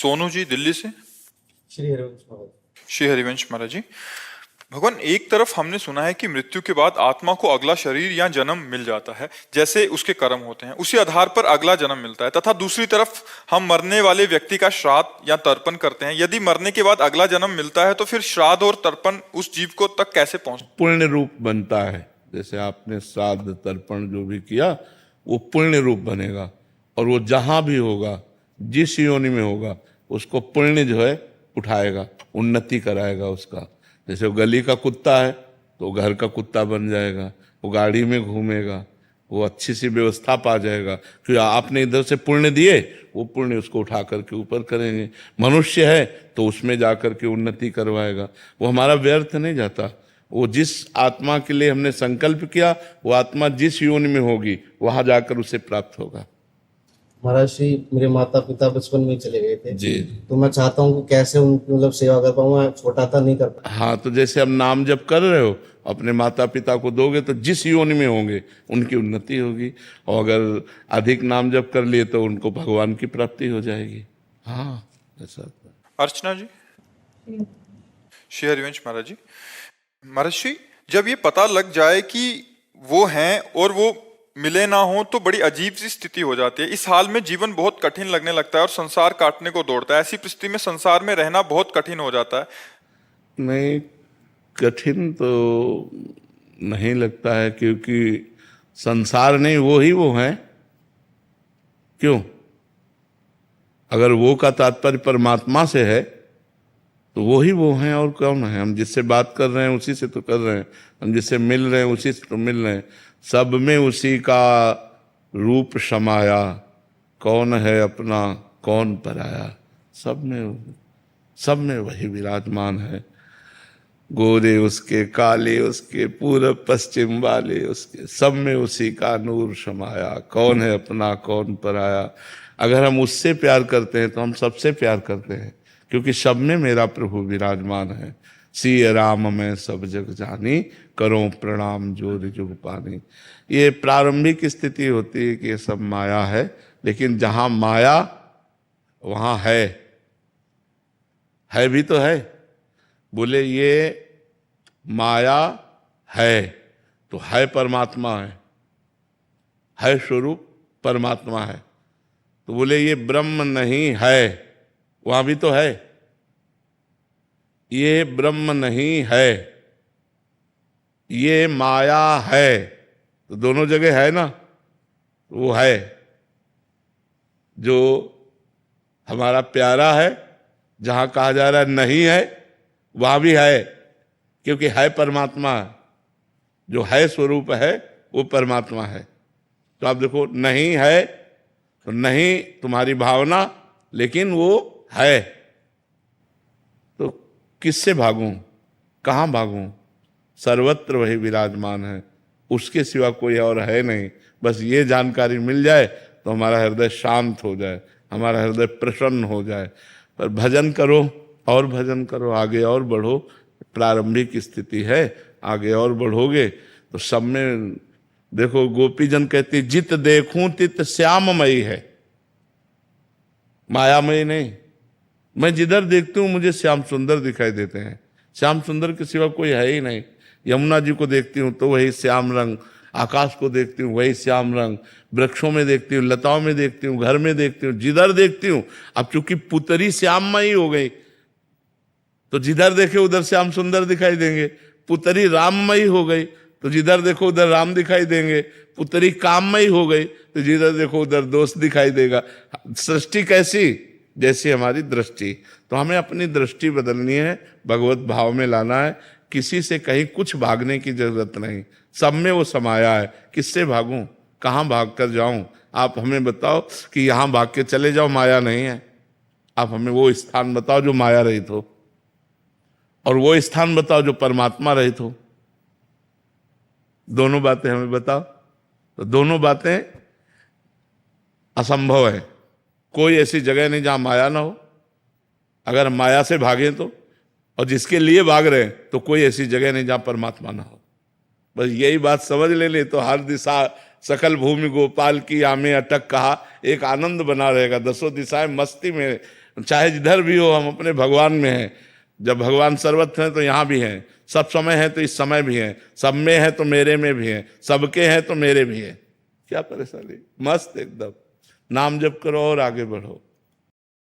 सोनू जी दिल्ली से। श्री हरिवंश महाराज। श्री हरिवंश महाराज जी, भगवान एक तरफ हमने सुना है कि मृत्यु के बाद आत्मा को अगला शरीर या जन्म मिल जाता है, जैसे उसके कर्म होते हैं उसी आधार पर अगला जन्म मिलता है, तथा दूसरी तरफ हम मरने वाले व्यक्ति का श्राद्ध या तर्पण करते हैं। यदि मरने के बाद अगला जन्म मिलता है तो फिर श्राद्ध और तर्पण उस जीव को तक कैसे पहुंचता है? पुण्य रूप बनता है। जैसे आपने श्राद्ध तर्पण जो भी किया वो पुण्य रूप बनेगा, और वो जहां भी होगा जिस योनि में होगा उसको पुण्य जो है उठाएगा, उन्नति कराएगा उसका। जैसे वो गली का कुत्ता है तो घर का कुत्ता बन जाएगा, वो गाड़ी में घूमेगा, वो अच्छी सी व्यवस्था पा जाएगा, क्योंकि आपने इधर से पुण्य दिए, वो पुण्य उसको उठा करके ऊपर करेंगे। मनुष्य है तो उसमें जा करके उन्नति करवाएगा, वो हमारा व्यर्थ नहीं जाता। वो जिस आत्मा के लिए हमने संकल्प किया वो आत्मा जिस योनि में होगी वहां जाकर उसे प्राप्त होगा। महाराज श्री मेरे माता पिता बचपन में ही चले गए थे जी। तो मैं चाहता हूँ कि कैसे उनकी मतलब सेवा कर पाऊँ, मैं छोटा था नहीं कर पाऊँ। हाँ, तो जैसे अब नाम जप कर रहे हो अपने माता पिता को दोगे तो जिस योनि में होंगे उनकी उन्नति होगी, और अगर अधिक नाम जप कर लिए तो उनको भगवान की प्राप्ति हो जाएगी। हाँ ऐसा। अर्चना जी। श्री हरिवंश महाराज जी, महाराज श्री जब ये पता लग जाए कि वो हैं और वो मिले ना हो तो बड़ी अजीब सी स्थिति हो जाती है। इस हाल में जीवन बहुत कठिन लगने लगता है और संसार काटने को दौड़ता है। ऐसी परिस्थिति में संसार में रहना बहुत कठिन हो जाता है। नहीं, कठिन तो नहीं लगता है, क्योंकि संसार नहीं वो हैं। क्यों? अगर वो का तात्पर्य परमात्मा से है तो वो हैं, और कौन है? हम जिससे बात कर रहे हैं उसी से तो कर रहे हैं, हम जिससे मिल रहे हैं उसी से तो मिल रहे हैं। सब में उसी का रूप समाया, कौन है अपना कौन पराया। सब में वही विराजमान है। गोरे उसके, काले उसके, पूरब पश्चिम वाले उसके, सब में उसी का नूर समाया, कौन है अपना कौन पराया। अगर हम उससे प्यार करते हैं तो हम सबसे प्यार करते हैं, क्योंकि सब में मेरा प्रभु विराजमान है। सिय राम मैं सब जग जानी, करो प्रणाम जोर जुग पानी। ये प्रारंभिक स्थिति होती है कि ये सब माया है, लेकिन जहां माया वहां है भी तो है। बोले ये माया है तो है परमात्मा है स्वरूप परमात्मा है। तो बोले ये ब्रह्म नहीं है, वहां भी तो है। ये ब्रह्म नहीं है, ये माया है, तो दोनों जगह है ना। वो है जो हमारा प्यारा है, जहां कहा जा रहा है नहीं है वहां भी है, क्योंकि है परमात्मा। जो है स्वरूप है वो परमात्मा है। तो आप देखो, नहीं है तो नहीं तुम्हारी भावना, लेकिन वो है। तो किससे भागूं, कहाँ भागूं? सर्वत्र वही विराजमान है, उसके सिवा कोई और है नहीं। बस ये जानकारी मिल जाए तो हमारा हृदय शांत हो जाए, हमारा हृदय प्रसन्न हो जाए। पर भजन करो और भजन करो, आगे और बढ़ो। प्रारंभिक स्थिति है, आगे और बढ़ोगे तो सब में देखो। गोपीजन कहती जित देखूं तित श्याममयी है, मायामयी नहीं। मैं जिधर देखती हूँ मुझे श्याम सुंदर दिखाई देते हैं। श्याम सुंदर के सिवा कोई है ही नहीं। यमुना जी को देखती हूँ तो वही श्याम रंग, आकाश को देखती हूँ वही श्याम रंग, वृक्षों में देखती हूँ, लताओं में देखती हूँ, घर में देखती हूँ, जिधर देखती हूँ। अब चूंकि पुतरी श्याममयी हो गई तो जिधर देखे उधर श्याम सुंदर दिखाई देंगे। पुतरी राममयी हो गई तो जिधर देखो उधर राम दिखाई देंगे। पुतरी काममयी हो गई तो जिधर देखो उधर दोष दिखाई देगा। सृष्टि कैसी? जैसी हमारी दृष्टि। तो हमें अपनी दृष्टि बदलनी है, भगवत भाव में लाना है। किसी से कहीं कुछ भागने की जरूरत नहीं, सब में वो समाया है। किससे भागूं, कहाँ भाग कर जाऊं? आप हमें बताओ कि यहाँ भाग के चले जाओ, माया नहीं है। आप हमें वो स्थान बताओ जो माया रहित हो, और वो स्थान बताओ जो परमात्मा रहित हो। दोनों बातें हमें बताओ। तो दोनों बातें असंभव है। कोई ऐसी जगह नहीं जहां माया ना हो। अगर माया से भागे तो, और जिसके लिए भाग रहे हैं, तो कोई ऐसी जगह नहीं जहां परमात्मा ना हो। बस यही बात समझ ले तो हर दिशा सकल भूमि गोपाल की आमे अटक कहा, एक आनंद बना रहेगा। दसों दिशाएं मस्ती में चाहे जिधर भी हो हम अपने भगवान में हैं। जब भगवान सर्वत्र हैं तो यहाँ भी हैं, सब समय है तो इस समय भी हैं, सब में है तो मेरे में भी हैं, सबके हैं तो मेरे भी हैं। क्या परेशानी, मस्त एकदम। नाम जप करो और आगे बढ़ो।